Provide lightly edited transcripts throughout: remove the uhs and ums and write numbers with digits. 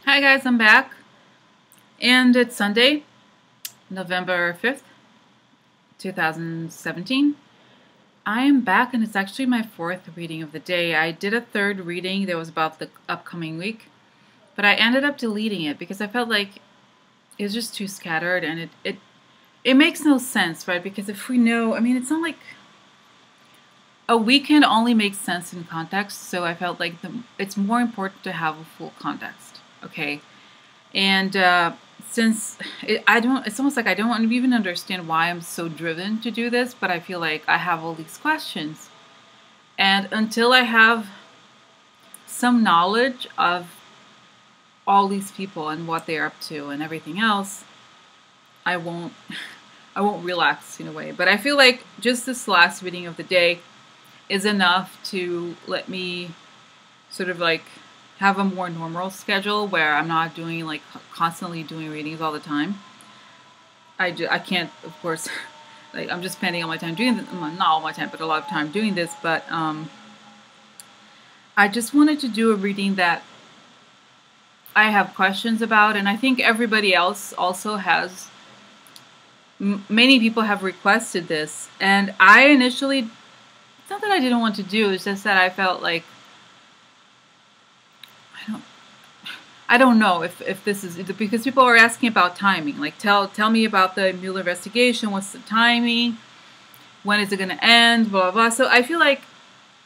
Hi guys, I'm back, and it's Sunday, November 5th, 2017. I am back, and it's actually my fourth reading of the day. I did a third reading that was about the upcoming week, but I ended up deleting it because I felt like it was just too scattered, and it makes no sense, right? Because if we know, I mean, it's not like a weekend only makes sense in context, so I felt like it's more important to have a full context, okay? And since it's almost like I don't even understand why I'm so driven to do this, but I feel like I have all these questions. And until I have some knowledge of all these people and what they're up to and everything else, I won't I won't relax in a way. But I feel like just this last reading of the day is enough to let me sort of like have a more normal schedule where I'm not doing like constantly doing readings all the time. I can't, of course, like I'm just spending all my time doing this, not all my time, but a lot of time doing this. But I just wanted to do a reading that I have questions about, and I think everybody else also has. Many people have requested this, and I initially, it's not that I didn't want to do, it's just that I felt like I don't know if this is because people are asking about timing. Like tell me about the Mueller investigation. What's the timing? When is it going to end? Blah blah blah. So I feel like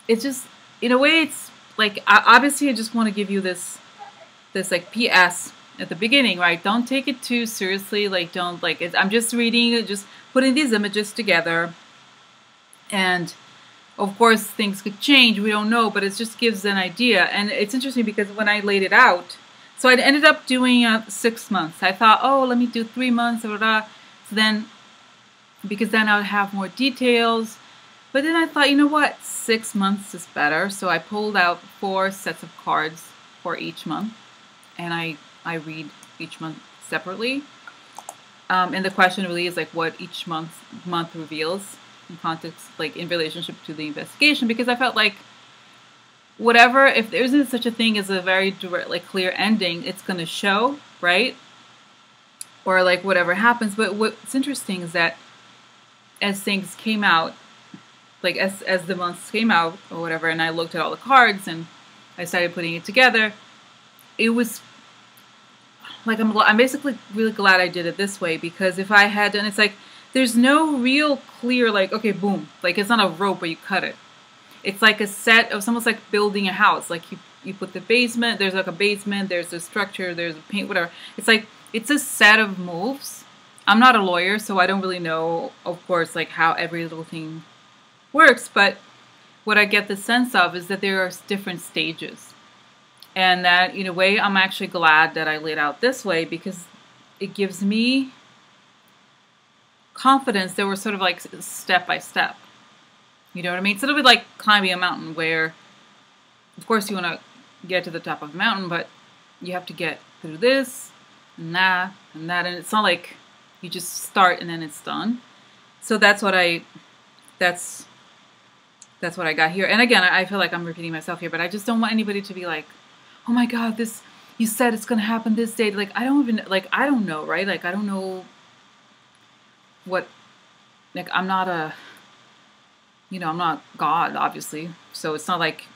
it's just in a way it's like obviously I just want to give you this like PS at the beginning, right? Don't take it too seriously. Like don't like it. I'm just reading, just putting these images together, and of course things could change. We don't know, but it just gives an idea. And it's interesting because when I laid it out. So I ended up doing 6 months. I thought, oh, let me do 3 months, blah, blah, blah. So then, because then I would have more details. But then I thought, you know what, 6 months is better. So I pulled out 4 sets of cards for each month, and I read each month separately. And the question really is like what each month reveals in context, like in relationship to the investigation, because I felt like whatever, if there isn't such a thing as a very direct, like clear ending, it's going to show, right? Or like whatever happens. But what's interesting is that as things came out, like as the months came out or whatever, and I looked at all the cards and I started putting it together, it was like I'm basically really glad I did it this way, because if I had done, it's like there's no real clear like, okay, boom, like it's not a rope where you cut it. It's like a set of, it's almost like building a house. Like you put the basement, there's like a basement, there's a structure, there's a paint, whatever. It's like, it's a set of moves. I'm not a lawyer, so I don't really know, of course, like how every little thing works. But what I get the sense of is that there are different stages. And that, in a way, I'm actually glad that I laid out this way, because it gives me confidence that we're sort of like step by step. You know what I mean? It's a little bit like climbing a mountain where, of course, you want to get to the top of the mountain, but you have to get through this and that and that. And it's not like you just start and then it's done. So that's what that's what I got here. And again, I feel like I'm repeating myself here, but I just don't want anybody to be like, oh my God, this, you said it's going to happen this date. Like, I don't even, like, I don't know, right? Like, I don't know what, like, I'm not a, you know, I'm not God, obviously. So it's not like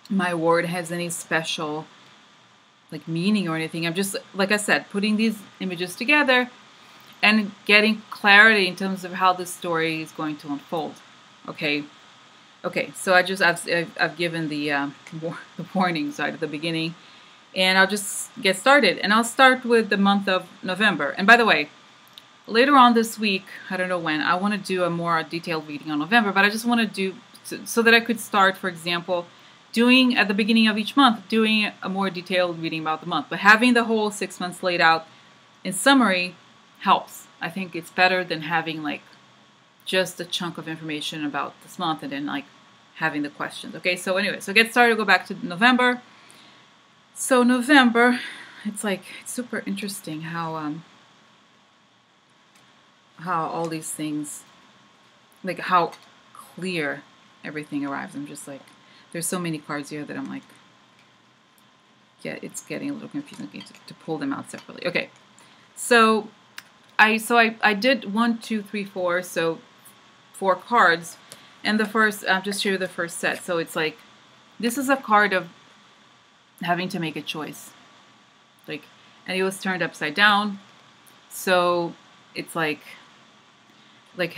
my word has any special, like, meaning or anything. I'm just, like I said, putting these images together and getting clarity in terms of how this story is going to unfold. Okay. Okay. So I've given the warnings right at the beginning, and I'll just get started. And I'll start with the month of November. And by the way, later on this week, I don't know when, I want to do a more detailed reading on November, but I just want to do, so that I could start, for example, doing, at the beginning of each month, doing a more detailed reading about the month. But having the whole 6 months laid out in summary helps. I think it's better than having like just a chunk of information about this month and then like having the questions. Okay, so anyway, so get started, go back to November. So November, it's like, it's super interesting how all these things, like how clear everything arrives. I'm just like, there's so many cards here that I'm like, it's getting a little confusing to pull them out separately. Okay, so I did 1, 2, 3, 4, so 4 cards, and the first I'll just show you the first set. So it's like this is a card of having to make a choice, like, and it was turned upside down, so it's like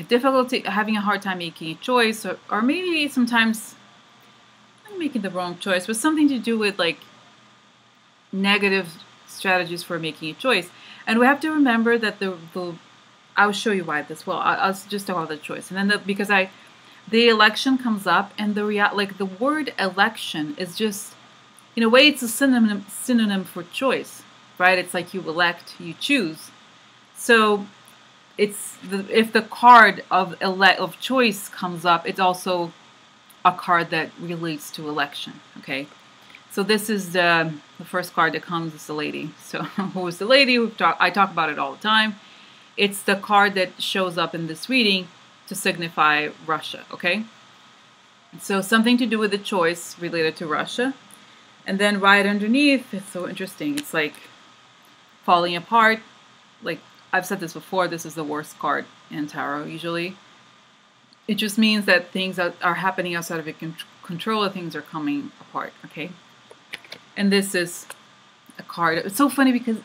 difficulty, having a hard time making a choice, or maybe sometimes I'm making the wrong choice, but something to do with like negative strategies for making a choice. And we have to remember that I'll show you why this. Well, I'll just talk about the choice, and then because the election comes up, and the word election is just, in a way, it's a synonym for choice, right? It's like you elect, you choose. So it's if the card of choice comes up, it's also a card that relates to election. Okay, so this is the first card that comes is the lady. So who is the lady? I talk about it all the time. It's the card that shows up in this reading to signify Russia. Okay, so something to do with the choice related to Russia. And then right underneath, it's so interesting. It's like falling apart. Like I've said this before, this is the worst card in tarot usually. It just means that things are happening outside of your control, and things are coming apart, okay? And this is a card. It's so funny because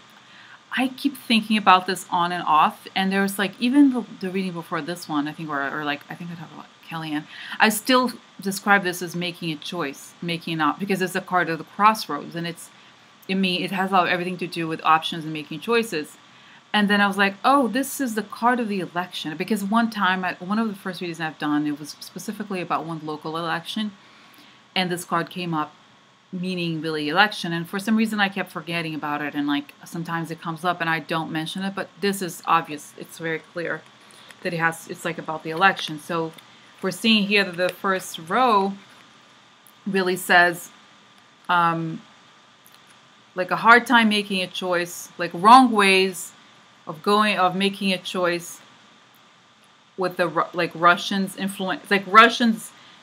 I keep thinking about this on and off, and there's like, even the reading before this one, I think, or like, I think I talked about Kellyanne, I still describe this as making a choice, because it's a card of the crossroads, and it has everything to do with options and making choices. And then I was like, oh, this is the card of the election. Because one time, one of the first readings I've done, it was specifically about one local election. And this card came up meaning really election. And for some reason, I kept forgetting about it. And like sometimes it comes up and I don't mention it. But this is obvious. It's very clear that it's like about the election. So we're seeing here that the first row really says like a hard time making a choice, like wrong ways of making a choice with the Russians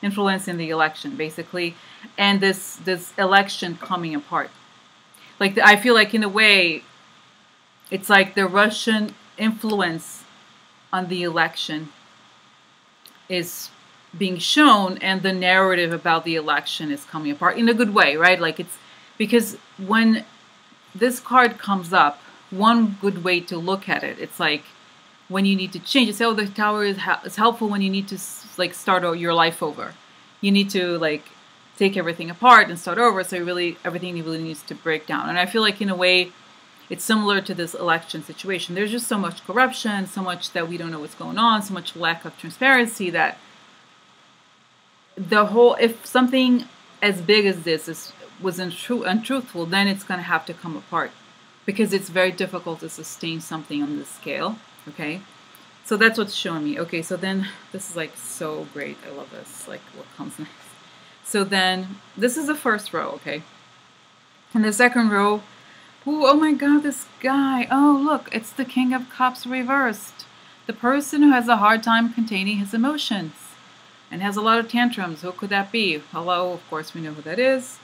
influence in the election, basically, and this election coming apart. Like I feel like in a way, it's like the Russian influence on the election is being shown, and the narrative about the election is coming apart in a good way, right? Like it's because when this card comes up, one good way to look at it, it's like when you need to change. You say, oh, the Tower is helpful when you need to like start your life over. You need to like take everything apart and start over. So everything really needs to break down. And I feel like in a way, it's similar to this election situation. There's just so much corruption, so much that we don't know what's going on, so much lack of transparency that if something as big as this was untruthful, then it's going to have to come apart, because it's very difficult to sustain something on this scale, okay? So that's what's showing me. Okay, so then this is like so great. I love this, like what comes next. So then this is the first row, okay? And the second row, ooh, oh my God, this guy. Oh, look, it's the King of Cups reversed. The person who has a hard time containing his emotions and has a lot of tantrums. Who could that be? Hello, of course we know who that is.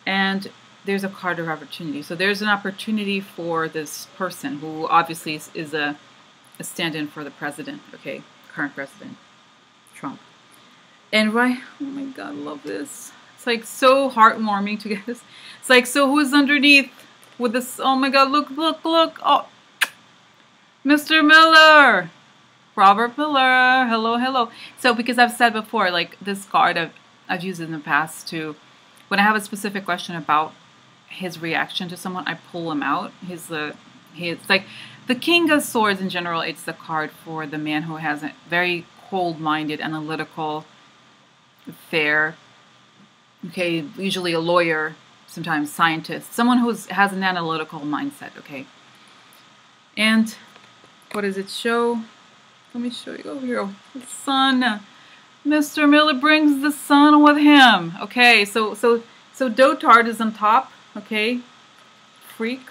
And there's a card of opportunity. So there's an opportunity for this person who obviously is a stand-in for the president, okay, current president, Trump. And right, oh my God, I love this. It's like so heartwarming to get this. It's like, so who's underneath with this? Oh my God, look, look, look. Oh, Mr. Mueller. Robert Mueller. Hello, hello. So because I've said before, like this card, I've used it in the past to, when I have a specific question about his reaction to someone, I pull him out. He's like the King of Swords in general. It's the card for the man who has a very cold-minded, analytical, fair, okay, usually a lawyer, sometimes scientist, someone who has an analytical mindset, okay. And what does it show? Let me show you over here. The sun. Mr. Mueller brings the sun with him. Okay, so Dotard is on top. Okay, freak.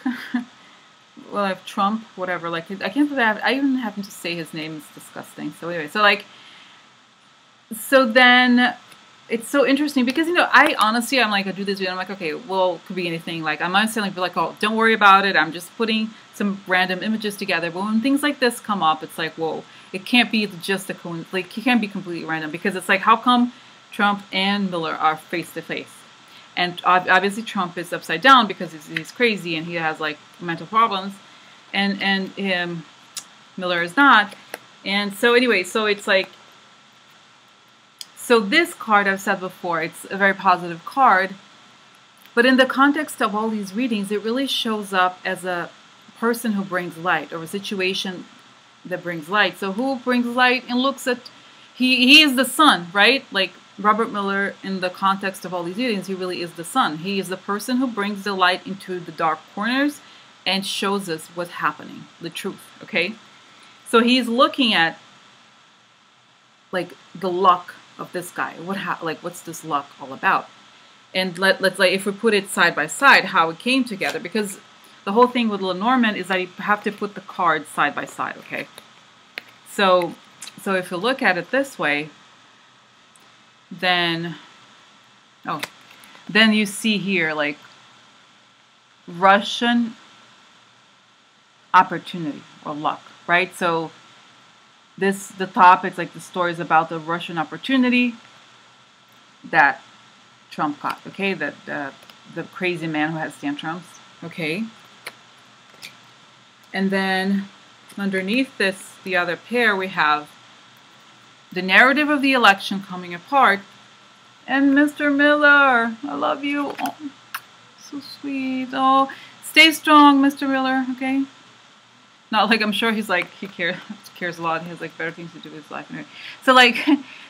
Well, I have Trump, whatever. Like I can't believe I even happen to say his name. It's disgusting. So anyway, so then it's so interesting because, you know, I honestly, I'm like, I do this video, I'm like, okay, well, it could be anything. Like, I'm not saying, like, oh, don't worry about it. I'm just putting some random images together. But when things like this come up, it's like, whoa, it can't be just a coincidence. Like, it can't be completely random because it's like, how come Trump and Mueller are face to face? And obviously, Trump is upside down because he's crazy and he has like mental problems, and Mueller is not. And so anyway, so it's like. So this card, I've said before, it's a very positive card. But in the context of all these readings, it really shows up as a person who brings light or a situation that brings light. So who brings light and looks at, he is the sun, right? Like Robert Mueller, in the context of all these readings, he really is the sun. He is the person who brings the light into the dark corners and shows us what's happening, the truth, okay? So he's looking at like the luck of this guy. What's this luck all about? And let's like, if we put it side by side, how it came together, because the whole thing with Lenormand is that you have to put the cards side by side, okay? So if you look at it this way, then you see here like Russian opportunity or luck, right? So the top, it's like the story is about the Russian opportunity that Trump got, okay? That the crazy man who has tantrums, okay? And then underneath this, the other pair, we have the narrative of the election coming apart. And Mr. Miller, I love you. Oh, so sweet. Oh, stay strong, Mr. Miller, okay? Not like, I'm sure he's like, he cares a lot. He has like better things to do with his life. Anyway. So like,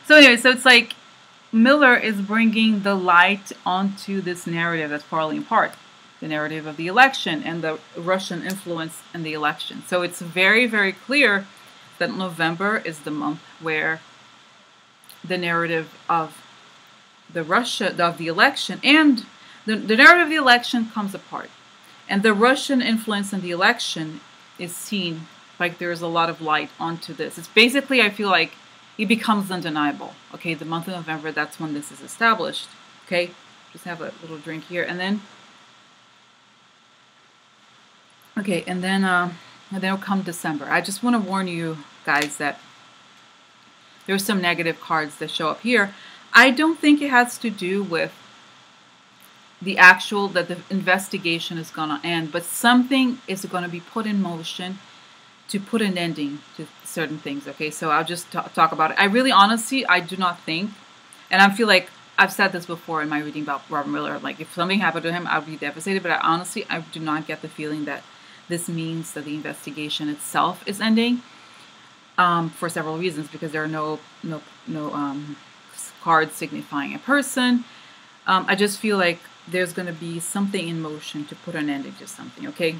so it's like Miller is bringing the light onto this narrative that's falling apart. The narrative of the election and the Russian influence in the election. So it's very, very clear that November is the month where the narrative of the election and the narrative of the election comes apart. And the Russian influence in the election is seen, like there's a lot of light onto this. It's basically, I feel like it becomes undeniable. Okay, the month of November, that's when this is established. Okay, just have a little drink here, and then okay, and then will come December. I just want to warn you guys that there's some negative cards that show up here. I don't think it has to do with that the investigation is going to end, but something is going to be put in motion to put an ending to certain things. Okay, so I'll just talk about it. I really, honestly, I do not think, and I feel like I've said this before in my reading about Robert Mueller, like if something happened to him, I would be devastated, but I do not get the feeling that this means that the investigation itself is ending, for several reasons, because there are no cards signifying a person. I just feel like there's going to be something in motion to put an ending to something, okay?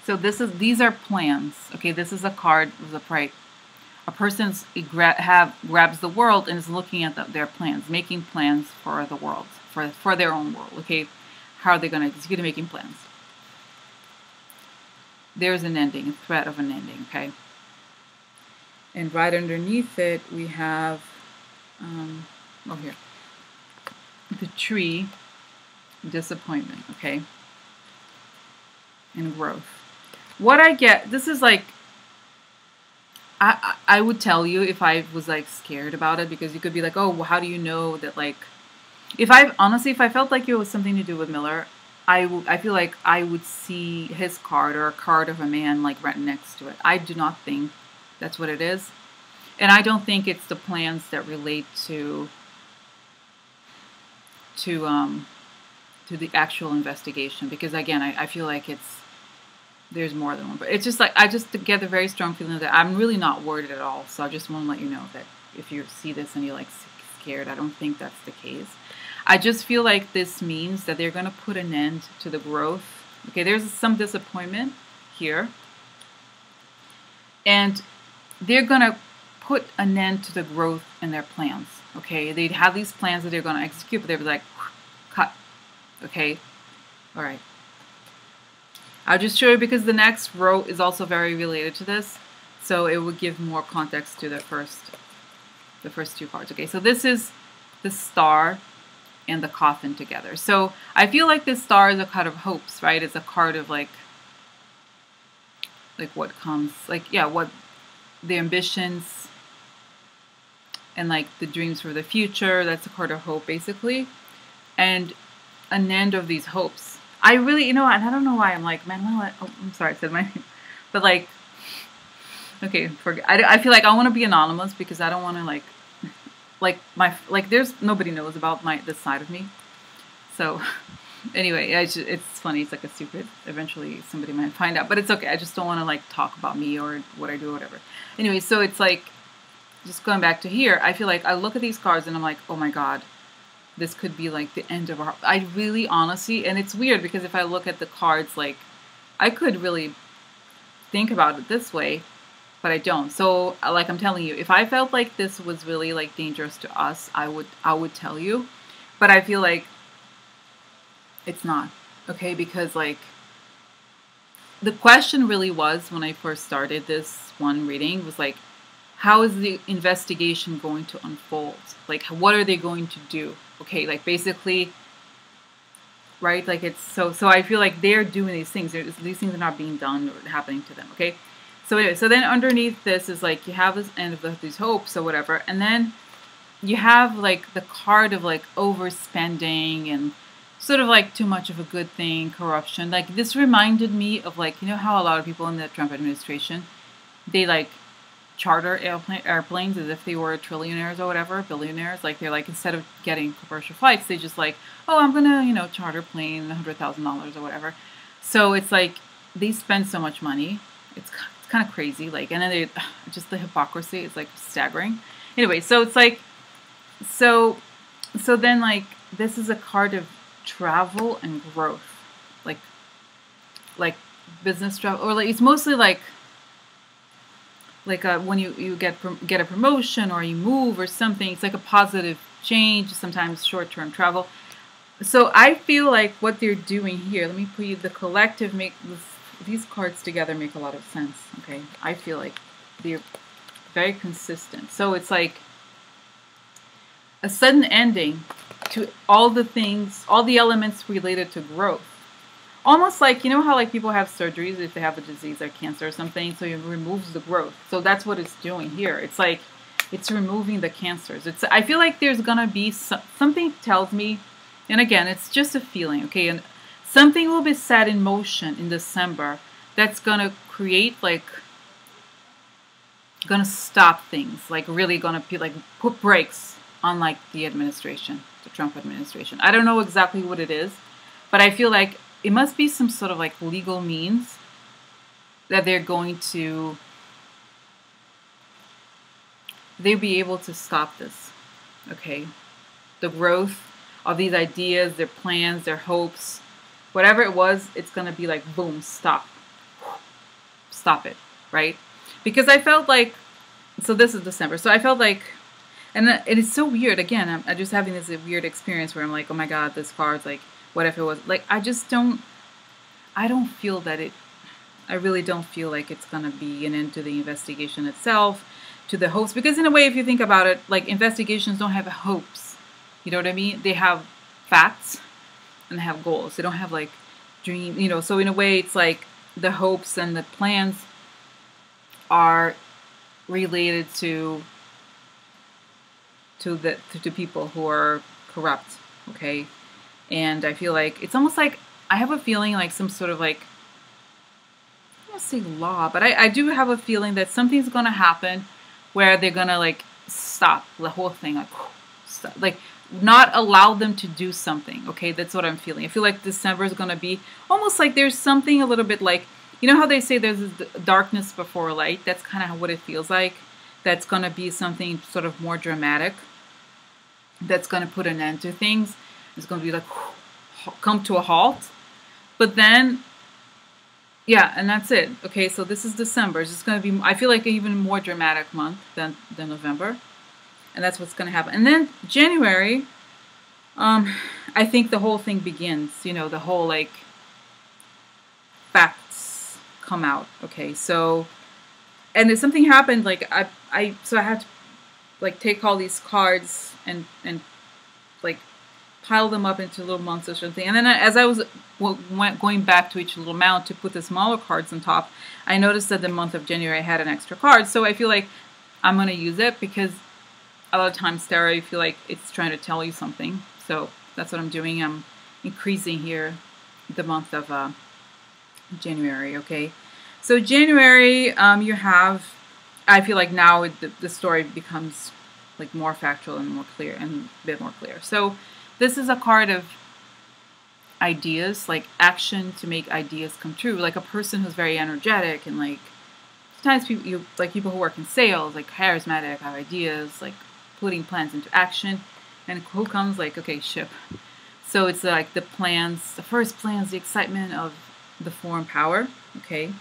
So these are plans, okay? This is a card with a prey. A person grabs the world and is looking at their plans, making plans for the world, for their own world, okay? How are they going to execute making plans? There's an ending, a threat of an ending, okay? And right underneath it, we have, here. The tree, disappointment, okay, and growth. What I get, this is like, I would tell you if I was like scared about it, because you could be like, oh, well, how do you know that, like, if I felt like it was something to do with Miller, I feel like I would see his card or a card of a man like right next to it. I do not think that's what it is. And I don't think it's the plans that relate to the actual investigation, because again, I feel like there's more than one, but it's just like, I just get a very strong feeling that I'm really not worried at all. So I just want to let you know that if you see this and you're like scared, I don't think that's the case. I just feel like this means that they're going to put an end to the growth. Okay, there's some disappointment here, and they're going to put an end to the growth in their plans. Okay, they'd have these plans that they're going to execute, but they'd be like, cut. Okay, all right. I'll just show you because the next row is also very related to this, so it would give more context to the first the first two cards. Okay, so this is the star and the coffin together. So I feel like this star is a card of hopes, right? It's a card of like what comes, like, yeah, what the ambitions and like the dreams for the future. That's a card of hope, basically, and an end of these hopes. I really, you know, and I don't know why I'm like, man, oh, I'm sorry, I said my name, but like, okay, forget. I feel like I want to be anonymous because I don't want to like there's nobody knows about this side of me. So anyway, it's funny. It's like a secret. Eventually, somebody might find out, but it's okay. I just don't want to like talk about me or what I do or whatever. Anyway, so it's like, just going back to here, I feel like I look at these cards and I'm like, oh my God, this could be like the end of our. I really, honestly, and it's weird because if I look at the cards, like, I could really think about it this way, but I don't. So, like I'm telling you, if I felt like this was really like dangerous to us, I would tell you, but I feel like it's not, okay? Because like the question really was, when I first started this one reading, was like, how is the investigation going to unfold? Like, what are they going to do? Okay, like basically, right? Like it's so I feel like they're doing these things. These things are not being done or happening to them, okay? So anyway, so then underneath this is like, you have this end of these hopes or whatever, and then you have like the card of like overspending and sort of like too much of a good thing, corruption. Like this reminded me of like, you know how a lot of people in the Trump administration, they like charter airplanes as if they were trillionaires or whatever, billionaires. Like they're like, instead of getting commercial flights, they just like, oh, I'm gonna, you know, charter a plane, $100,000 or whatever. So it's like they spend so much money. It's kind of crazy. Like, and then they just, the hypocrisy is like staggering. Anyway, so it's like, so then like this is a card of travel and growth, like business travel, or like it's mostly like when you get a promotion or you move or something. It's like a positive change, sometimes short-term travel. So I feel like what they're doing here, let me put you, the collective make these cards together make a lot of sense. Okay, I feel like they're very consistent. So it's like a sudden ending to all the things, all the elements related to growth. Almost like, you know how like people have surgeries if they have a disease like cancer or something, so it removes the growth. So that's what it's doing here. It's like, it's removing the cancers. I feel like there's gonna be something tells me, and again, it's just a feeling, okay? And something will be set in motion in December that's gonna create like, gonna stop things, like really gonna be like put brakes on like the administration, the Trump administration. I don't know exactly what it is, but I feel like it must be some sort of like legal means that they're going to, they'll be able to stop this, okay? The growth of these ideas, their plans, their hopes, whatever it was, it's going to be like, boom, stop. Stop it, right? Because I felt like, so this is December, so I felt like, and it is so weird, again, I'm just having this weird experience where I'm like, oh my God, this card's like, what if it was, like, I don't feel that I really don't feel like it's going to be an end to the investigation itself, to the hopes, because in a way, if you think about it, like investigations don't have hopes, you know what I mean? They have facts and they have goals. They don't have like dream, you know, so in a way it's like the hopes and the plans are related to people who are corrupt, okay? And I feel like it's almost like I have a feeling like some sort of like, I don't want to say law, but I do have a feeling that something's going to happen where they're going to like stop the whole thing, like, stop, like not allow them to do something, okay? That's what I'm feeling. I feel like December is going to be almost like there's something a little bit like, you know how they say there's darkness before light? That's kind of what it feels like. That's going to be something sort of more dramatic. That's going to put an end to things. It's going to be like, come to a halt. But then, yeah, and that's it. Okay, so this is December. It's just going to be, I feel like, an even more dramatic month than November. And that's what's going to happen. And then January, I think the whole thing begins. You know, the whole, like, facts come out. Okay, so, and if something happened, like, so I had to like take all these cards and like pile them up into little months or something. And then as I was going back to each little mount to put the smaller cards on top, I noticed that the month of January had an extra card. So I feel like I'm going to use it because a lot of times tarot, you feel like it's trying to tell you something. So that's what I'm doing. I'm increasing here the month of January, okay? So January, you have, I feel like now the story becomes like more factual and more clear and a bit more clear. So this is a card of ideas, like action to make ideas come true. Like a person who's very energetic and like sometimes people, like people who work in sales, like charismatic, have ideas, like putting plans into action. And who comes like, okay, ship. So it's like the plans, the first plans, the excitement of the foreign power, okay?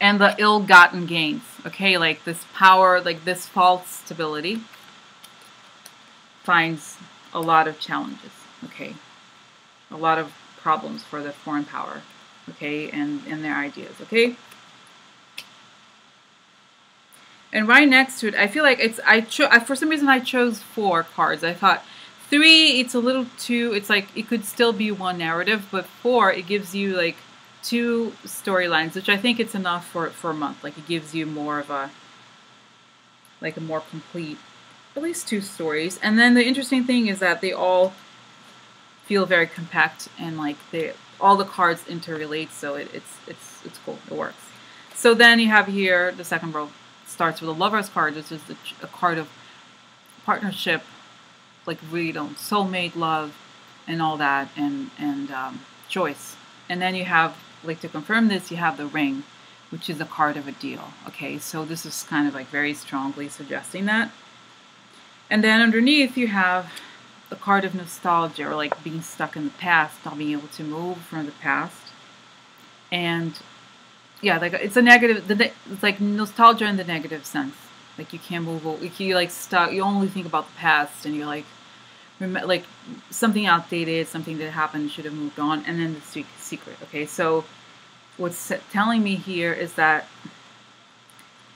And the ill-gotten gains, okay? Like this power, like this false stability finds a lot of challenges, okay? A lot of problems for the foreign power, okay? And their ideas, okay? And right next to it, I feel like it's, for some reason I chose 4 cards. I thought 3, it's a little too, it's like, it could still be one narrative, but 4, it gives you like 2 storylines, which I think it's enough for a month. Like it gives you more of a, like a more complete, at least 2 stories. And then the interesting thing is that they all feel very compact and like all the cards interrelate, so it's cool, it works. So then you have here, the second row starts with a Lover's card, which is a card of partnership, like really soulmate love and all that, and choice. And then you have, like to confirm this, you have the Ring, which is a card of a deal. Okay, so this is kind of like very strongly suggesting that. And then underneath you have the card of nostalgia, or like being stuck in the past, not being able to move from the past. And yeah, like it's a negative, it's like nostalgia in the negative sense. Like you can't move, you like stuck, you only think about the past and you're like something outdated, something that happened, should have moved on. And then the secret, okay? So what's telling me here is that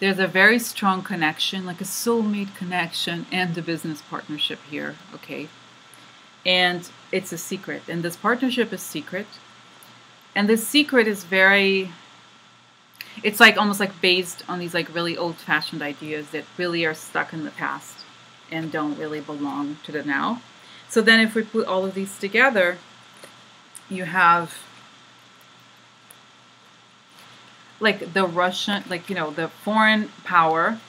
there's a very strong connection, like a soulmate connection and a business partnership here, okay? And it's a secret, and this partnership is secret. And this secret is very, it's like almost like based on these like really old-fashioned ideas that really are stuck in the past and don't really belong to the now. So then if we put all of these together, you have like the Russian, like, you know, the foreign power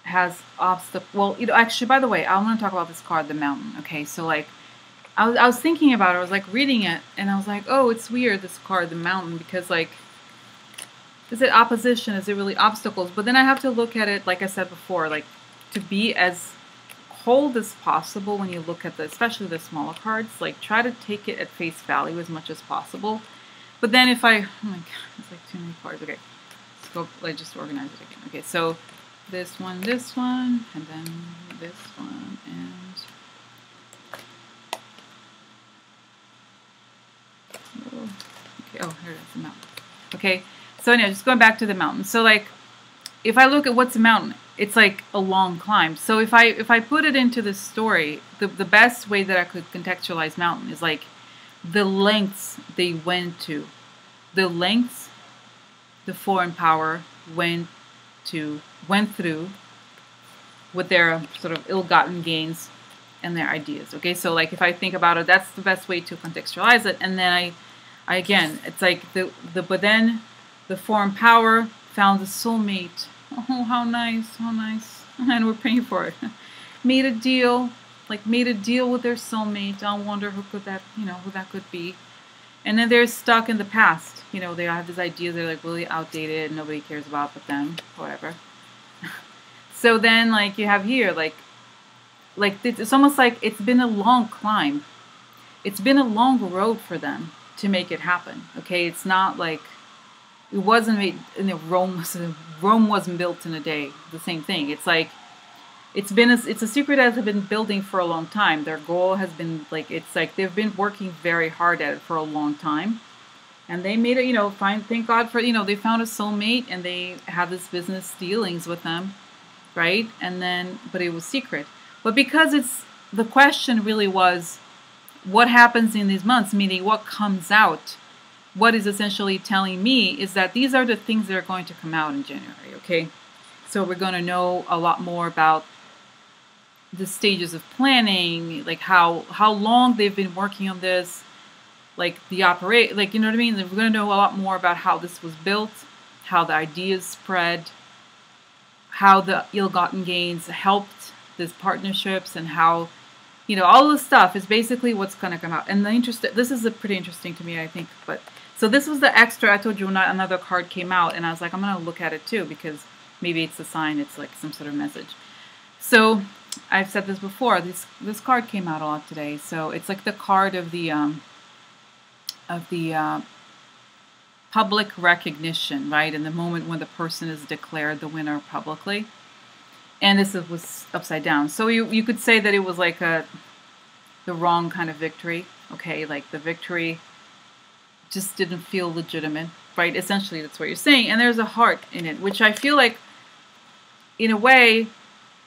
has obstacle. Well, you know, actually, by the way, I want to talk about this card, the Mountain. Okay, so like, I was thinking about it. I was like reading it, and I was like, oh, it's weird, this card, the Mountain, because like, is it opposition? Is it really obstacles? But then I have to look at it, like I said before, like to be as cold as possible when you look at especially the smaller cards. Like try to take it at face value as much as possible. But then if oh my god, it's like too many cards. Okay, let's go, like just organize it again. Okay, so this one, and then this one, and okay, oh, here it is, the Mountain. Okay, so anyway, just going back to the Mountain. So like, if I look at what's a mountain, it's like a long climb. So if I put it into the story, the best way that I could contextualize mountain is like the lengths they went to, the lengths the foreign power went through with their sort of ill-gotten gains and their ideas. Okay, so like if I think about it, that's the best way to contextualize it. And then I again, it's like but then the foreign power found a soulmate. Oh, how nice, how nice. And we're paying for it. Made a deal with their soulmate. I wonder who that could be. And then they're stuck in the past. You know, they have these ideas that are like really outdated, nobody cares about but them, whatever. So then like you have here, like it's almost like it's been a long climb. It's been a long road for them to make it happen. Okay, it's not like it wasn't made in Rome wasn't built in a day. The same thing. It's like it's a secret that has been building for a long time. Their goal has been like, it's like they've been working very hard at it for a long time. And they made it, thank God for, they found a soulmate and they had this business dealings with them, right? And then, but it was secret. But because the question really was, what happens in these months, meaning what comes out, what is essentially telling me is that these are the things that are going to come out in January, okay? So we're going to know a lot more about the stages of planning, like how long they've been working on this, like the like, you know what I mean? We're going to know a lot more about how this was built, how the ideas spread, how the ill-gotten gains helped these partnerships, and how, all this stuff is basically what's going to come out. And this is pretty interesting to me, I think. But so this was the extra. I told you another card came out, and I was like, I'm going to look at it too, because maybe it's a sign, it's like some sort of message. So I've said this before. This card came out a lot today. So it's like the card of the public recognition, right? In the moment when the person is declared the winner publicly. And this was upside down. So you could say that it was like the wrong kind of victory. Okay, like the victory just didn't feel legitimate, right? Essentially, that's what you're saying. And there's a heart in it, which I feel like, in a way,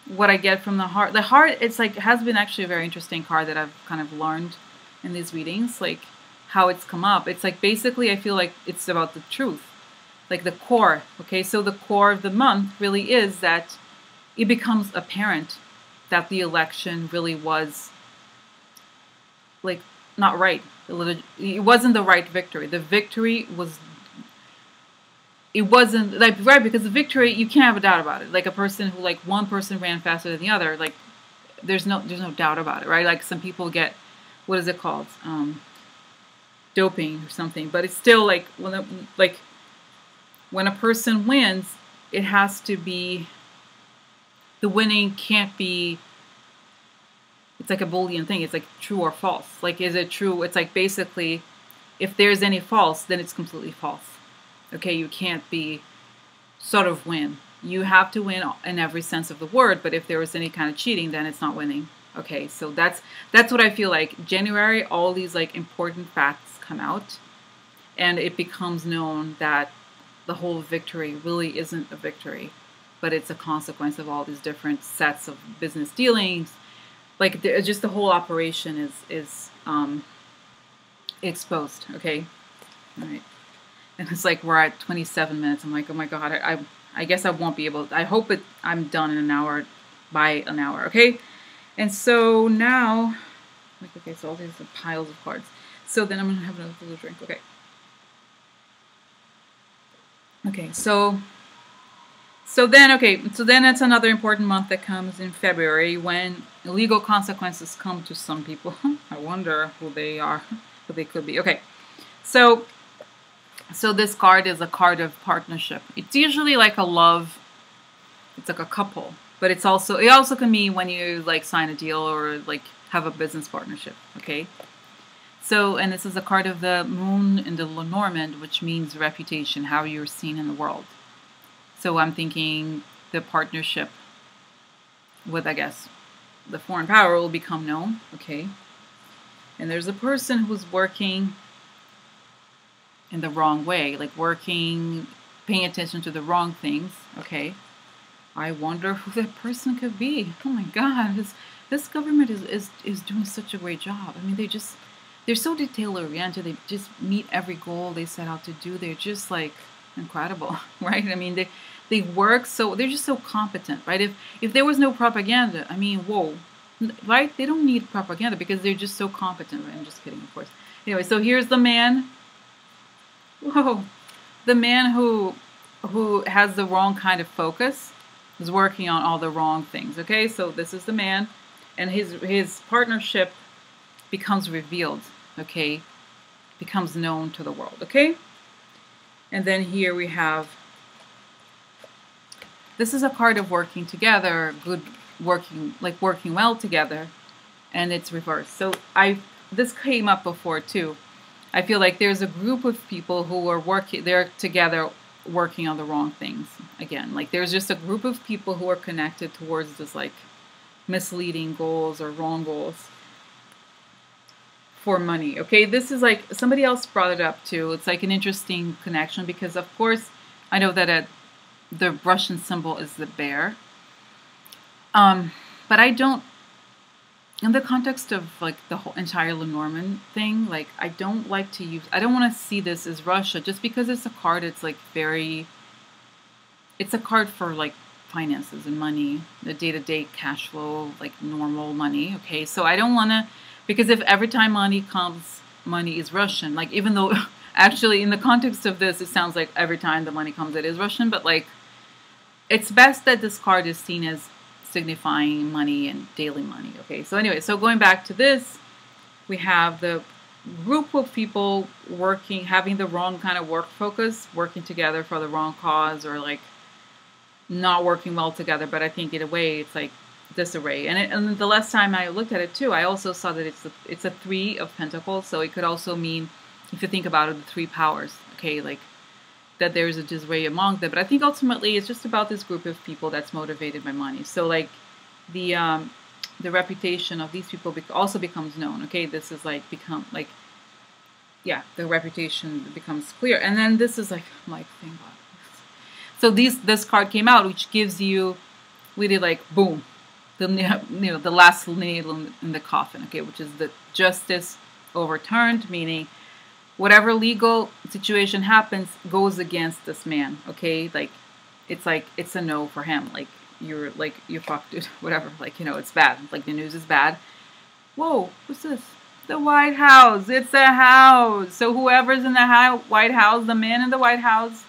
what I get from the heart, it's like, has been actually a very interesting card that I've kind of learned in these readings, like how it's come up. It's like, basically, I feel like it's about the truth, like the core. Okay, so the core of the month really is that it becomes apparent that the election really was like not right. It wasn't the right victory. The victory it wasn't like right, because the victory, you can't have a doubt about it. Like a person who, like, one person ran faster than the other, like there's no doubt about it, right? Like some people get, what is it called, doping or something, but it's still like when a person wins, it has to be, the winning can't be, it's like a Boolean thing. It's like true or false. Like, is it true? It's like, basically, if there's any false, then it's completely false. Okay, you can't be sort of win. You have to win in every sense of the word, but if there was any kind of cheating, then it's not winning. Okay, so that's what I feel like. January, all these like important facts come out, and it becomes known that the whole victory really isn't a victory, but it's a consequence of all these different sets of business dealings. Like, just the whole operation is exposed. Okay, all right. And it's like we're at 27 minutes. I'm like, oh my god, I guess I won't be able. I hope I'm done in an hour, by an hour. Okay, and so now, like, okay, so all these are piles of cards. So then I'm gonna have another little drink. Okay. Okay, so then that's another important month that comes in February, when legal consequences come to some people. I wonder who they are, who they could be. Okay, so this card is a card of partnership. It's usually like a love, it's like a couple, but it also can mean when you like sign a deal or like have a business partnership. Okay, so, and this is a card of the moon in the Lenormand, which means reputation, how you're seen in the world. So I'm thinking the partnership with, I guess, the foreign power will become known. Okay, and there's a person who's working in the wrong way, like paying attention to the wrong things. Okay, I wonder who that person could be. Oh my god, this government is doing such a great job. I mean, they're so detail oriented. They just meet every goal they set out to do. They're just like incredible, right? I mean, they work so, they're just so competent, right? If there was no propaganda, I mean, whoa, right? They don't need propaganda because they're just so competent. Right? I'm just kidding, of course. Anyway, so here's the man. Whoa, the man who has the wrong kind of focus is working on all the wrong things. Okay, so this is the man, and his partnership becomes revealed. Okay, becomes known to the world. Okay, and then here we have, this is a card of working together, working well together, and it's reversed. So this came up before too. I feel like there's a group of people who are they're together working on the wrong things. Again, like there's just a group of people who are connected towards this like misleading goals or wrong goals. for money. Okay, this is like somebody else brought it up too. It's like an interesting connection because, of course, I know that the Russian symbol is the bear, but I don't. In the context of like the whole entire Lenormand thing, like I don't like to use. I don't want to see this as Russia just because it's a card. It's like very. It's a card for like finances and money, the day-to-day cash flow, like normal money. Okay, so I don't want to, because if every time money comes, money is Russian. Like even though actually in the context of this, it sounds like every time the money comes, it is Russian. But like, it's best that this card is seen as signifying money and daily money. Okay, so anyway, so going back to this, we have the group of people working, having the wrong kind of work focus, working together for the wrong cause, or like not working well together. But I think in a way it's like disarray. And the last time I looked at it too, I also saw that it's a 3 of Pentacles. So it could also mean, if you think about it, the 3 powers. Okay, like that there's a disarray among them. But I think ultimately it's just about this group of people that's motivated by money. So like the reputation of these people also becomes known. Okay, this is like become like, yeah, the reputation becomes clear. And then this is like, I'm like, thank God. So this card came out, which gives you really like, boom, the last nail in the coffin, okay, which is the justice overturned, meaning whatever legal situation happens goes against this man, okay? Like it's a no for him. Like you're fucked, dude, whatever. Like, it's bad. Like the news is bad. Whoa, what's this? The White House. It's a house. So whoever's in the White House, the man in the White House,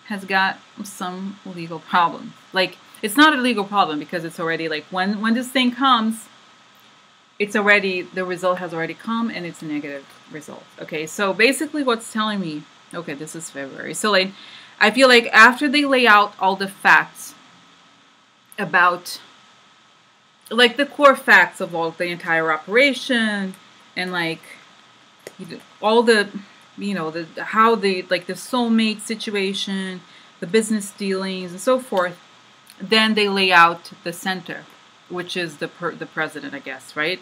has got some legal problems. Like, it's not a legal problem because it's already like when this thing comes, it's already, the result has already come and it's a negative result. Okay, so basically what's telling me, okay, this is February. So like, I feel like after they lay out all the facts about, like the core facts of all the entire operation and like all the, how the, like the soulmate situation, the business dealings and so forth, then they lay out the center, which is the president, I guess, right?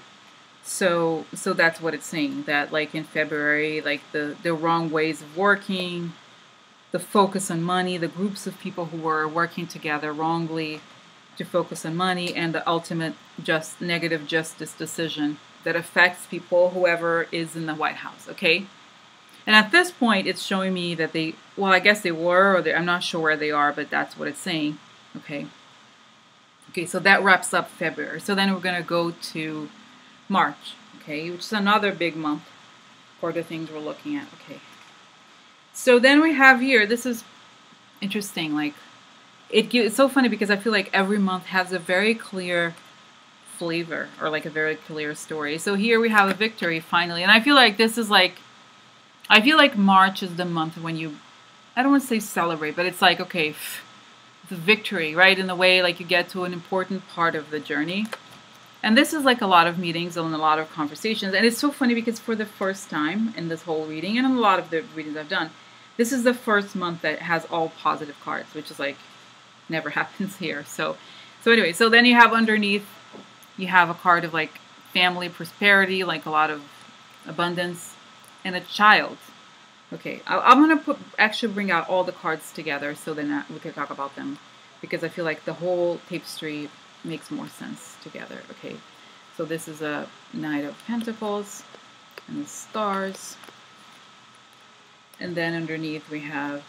So that's what it's saying, that like in February, like the wrong ways of working, the focus on money, the groups of people who were working together wrongly to focus on money, and the ultimate negative justice decision that affects people, whoever is in the White House, okay? And at this point, it's showing me that I guess they were, or I'm not sure where they are, but that's what it's saying, okay? Okay, so that wraps up February. So then we're going to go to March, okay, which is another big month for the things we're looking at, okay? So then we have here, this is interesting, like, it's so funny because I feel like every month has a very clear flavor, or like a very clear story. So here we have a victory finally, and I feel like this is like, I feel like March is the month when you, I don't want to say celebrate, but it's like, okay, it's a victory, right? In the way, like you get to an important part of the journey. And this is like a lot of meetings and a lot of conversations. And it's so funny because for the first time in this whole reading, and in a lot of the readings I've done, this is the first month that has all positive cards, which is like, never happens here. So anyway, so then you have underneath, you have a card of like family prosperity, like a lot of abundance, and a child. Okay, I'm going to actually bring out all the cards together so then we can talk about them, because I feel like the whole tapestry makes more sense together. Okay, so this is a Knight of Pentacles and the stars. And then underneath we have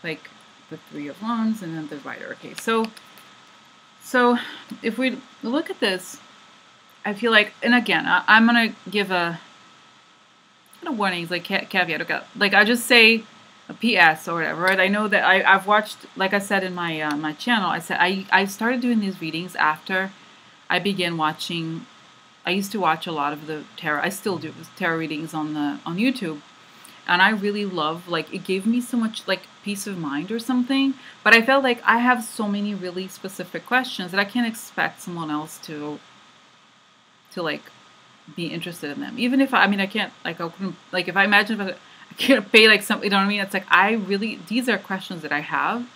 like the Three of Wands and then the Rider. Okay, so if we look at this, I feel like, and again, I'm going to give a warnings, like caveat, okay, like I just say a PS or whatever, right? I know that I've watched, like I said in my my channel, I said I started doing these readings after I began watching. I used to watch a lot of the tarot. I still do tarot readings on YouTube, and I really love, like, it gave me so much like peace of mind or something. But I felt like I have so many really specific questions that I can't expect someone else to like be interested in them. Even if I can't, like, I couldn't, like, if I imagine if I can't pay like some, you know what I mean? It's like, these are questions that I have.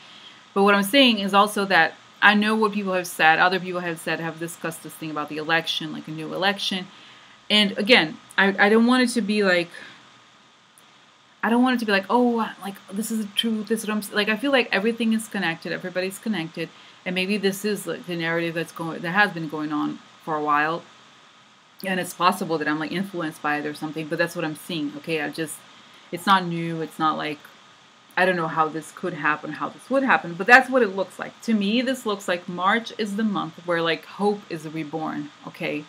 But what I'm saying is also that I know what people have said, other people have said, have discussed this thing about the election, like a new election. And again, I don't want it to be like, I don't want it to be like, oh, like this is the truth. This is what I'm like. I feel like everything is connected. Everybody's connected, and maybe this is like the narrative that has been going on for a while, and it's possible that I'm like influenced by it or something. But that's what I'm seeing. Okay, it's not new. It's not like I don't know how this could happen, how this would happen, but that's what it looks like. To me, this looks like March is the month where like hope is reborn, okay?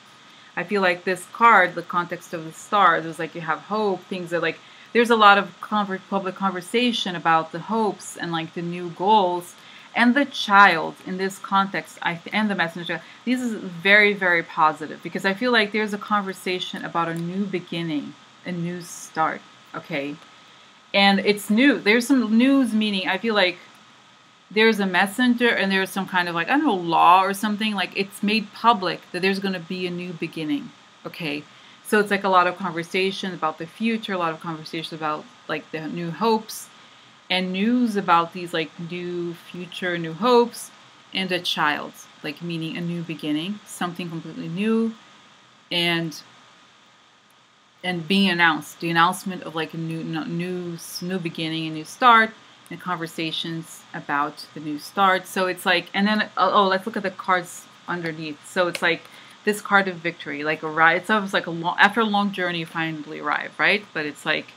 I feel like this card, the context of the stars, is like you have hope, things that like, there's a lot of public conversation about the hopes and like the new goals. And the child in this context, and the messenger, this is very, very positive because I feel like there's a conversation about a new beginning, a new start, okay? And it's new. There's some news, meaning I feel like there's a messenger and there's some kind of like, I don't know, law or something. Like it's made public that there's going to be a new beginning. Okay. So it's like a lot of conversation about the future, a lot of conversation about like the new hopes and news about these like new future, new hopes and a child, like meaning a new beginning, something completely new. And being announced, the announcement of like a new beginning, a new start, and conversations about the new start. So it's like, and then let's look at the cards underneath. So it's like this card of victory, like it's almost like after a long journey, you finally arrive, right? But it's like,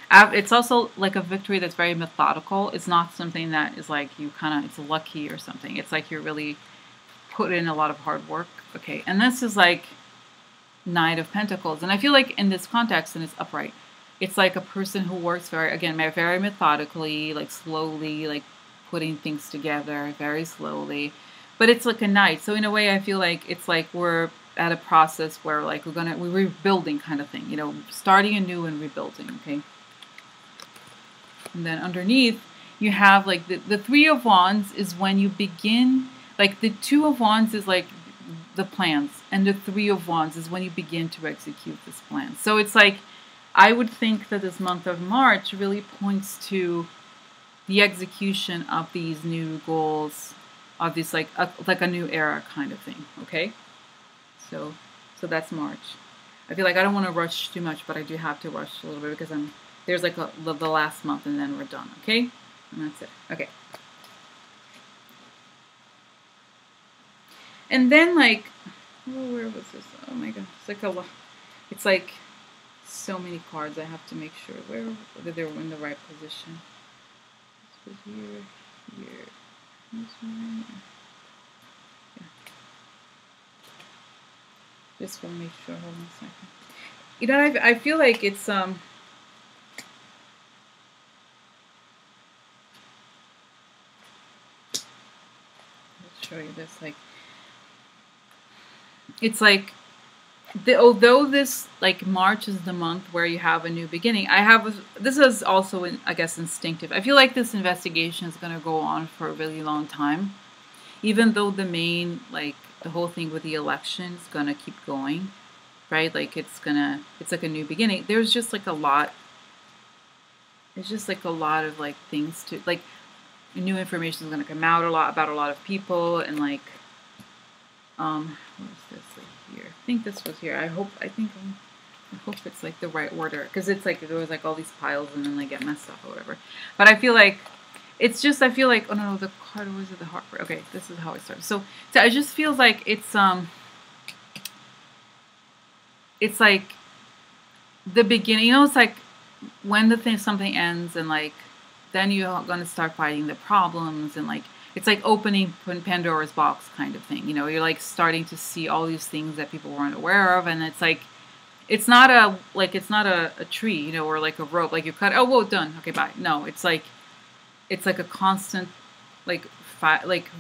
it's also like a victory that's very methodical. It's not something that is like it's lucky or something. It's like you're really put in a lot of hard work. Okay, and this is like Knight of Pentacles. And I feel like in this context, and it's upright, it's like a person who works very methodically, like slowly, like putting things together very slowly. But it's like a knight. So in a way, I feel like it's like we're at a process where like we're rebuilding kind of thing, starting anew and rebuilding, okay? And then underneath, you have like the Three of Wands is when you begin, like the Two of Wands is like the plans, and the Three of Wands is when you begin to execute this plan. So it's like, I would think that this month of March really points to the execution of these new goals, of this like a new era kind of thing, okay? So that's March. I feel like I don't want to rush too much, but I do have to rush a little bit because there's like the last month and then we're done, okay? And that's it, okay. And then like, where was this? Oh my god, it's like a lot. It's like so many cards. I have to make sure whether they're in the right position. This was here, this one, yeah. Just want to make sure. Hold on a second. I feel like it's I'll show you this like. It's like, although this like March is the month where you have a new beginning, this is also I guess instinctive. I feel like this investigation is going to go on for a really long time, even though the whole thing with the election is going to keep going, right? Like it's like a new beginning. There's just like a lot. It's just like a lot of like things to like, new information is going to come out about a lot of people and like. What is this like here? I think this was here. I hope it's like the right order because it's like there was like all these piles and then they get messed up or whatever. But I feel like it's just oh no, the card was it the heart? Okay, this is how it starts. So it just feels like it's like the beginning. It's like when something ends and like then you're gonna start fighting the problems and like. It's like opening Pandora's box kind of thing. You're like starting to see all these things that people weren't aware of. And it's like, it's not a tree, or like a rope, like you cut, oh, whoa, done. Okay, bye. No, it's like a constant, like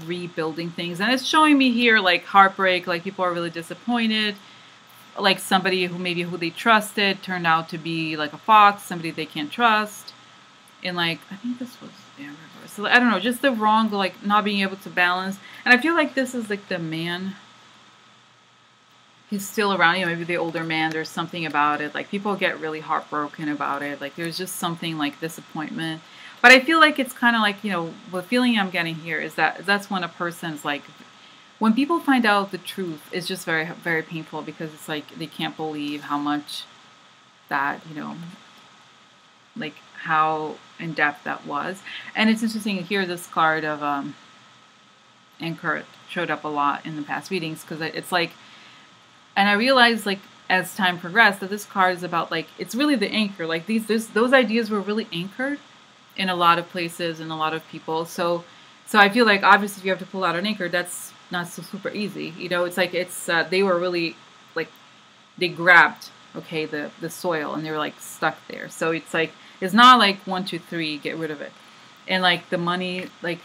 rebuilding things. And it's showing me here, like heartbreak, like people are really disappointed. Like somebody who they trusted turned out to be like a fox, somebody they can't trust. And like, I think this was, yeah, so I don't know, just the wrong, like not being able to balance. And I feel like this is like the man, he's still around, maybe the older man, there's something about it. Like people get really heartbroken about it. Like there's just something like disappointment. But I feel like it's kind of like, the feeling I'm getting here is that that's when a person's like when people find out the truth, it's just very, very painful because it's like they can't believe how much that, like how in depth that was. And it's interesting here, this card of Anchor showed up a lot in the past readings because it's like, and I realized like as time progressed that this card is about like, it's really the anchor. Like those ideas were really anchored in a lot of places and a lot of people. So I feel like obviously if you have to pull out an anchor, that's not so super easy. It's like they were really like they grabbed the soil and they were like stuck there. So it's like it's not like 1, 2, 3, get rid of it. And like the money, like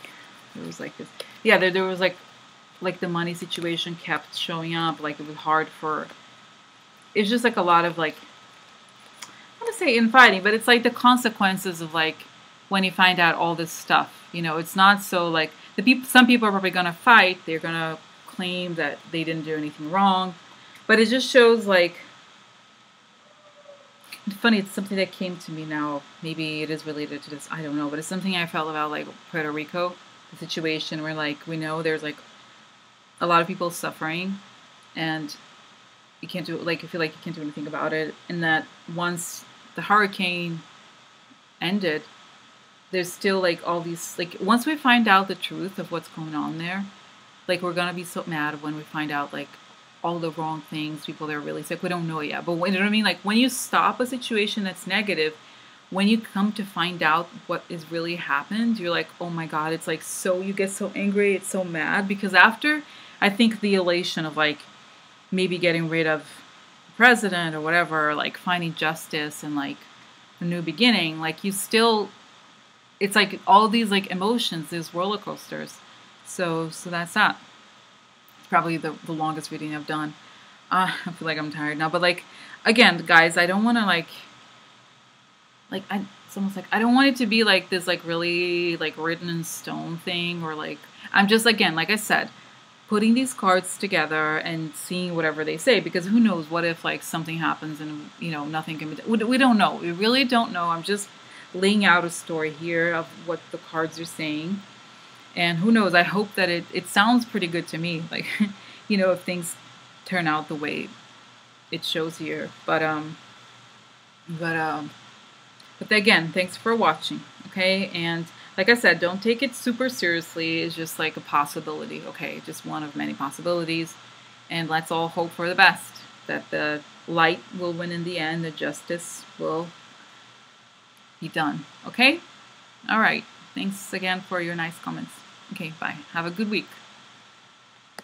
there was like this, yeah, there was like the money situation kept showing up. Like it was hard for. It's just like a lot of like I want to say infighting, but it's like the consequences of like when you find out all this stuff. It's not so like some people are probably gonna fight. They're gonna claim that they didn't do anything wrong, but it just shows like. It's funny, it's something that came to me now. Maybe it is related to this, I don't know, but it's something I felt about like Puerto Rico, the situation where like we know there's like a lot of people suffering and you can't do like I feel like you can't do anything about it. And that once the hurricane ended, there's still like all these like once we find out the truth of what's going on there, like we're gonna be so mad when we find out like all the wrong things, people that are really sick. We don't know yet. But you know what I mean? Like when you stop a situation that's negative, when you come to find out what is really happened, you're like, oh my God, it's like so, you get so angry, it's so mad. Because after, I think the elation of like maybe getting rid of the president or whatever, or like finding justice and like a new beginning, like you still, it's like all these like emotions, these roller coasters. So that's that. Probably the longest reading I've done. I feel like I'm tired now, but like again, guys, I don't want to like it's almost like I don't want it to be like this like really like written in stone thing or like I'm just again like I said putting these cards together and seeing whatever they say because who knows what if like something happens and nothing can be done. We don't know. We really don't know. I'm just laying out a story here of what the cards are saying. And who knows, I hope that it sounds pretty good to me. Like, if things turn out the way it shows here. But again, thanks for watching. Okay. And like I said, don't take it super seriously. It's just like a possibility. Okay. Just one of many possibilities. And let's all hope for the best. That the light will win in the end. The justice will be done. Okay. All right. Thanks again for your nice comments. Okay, bye. Have a good week.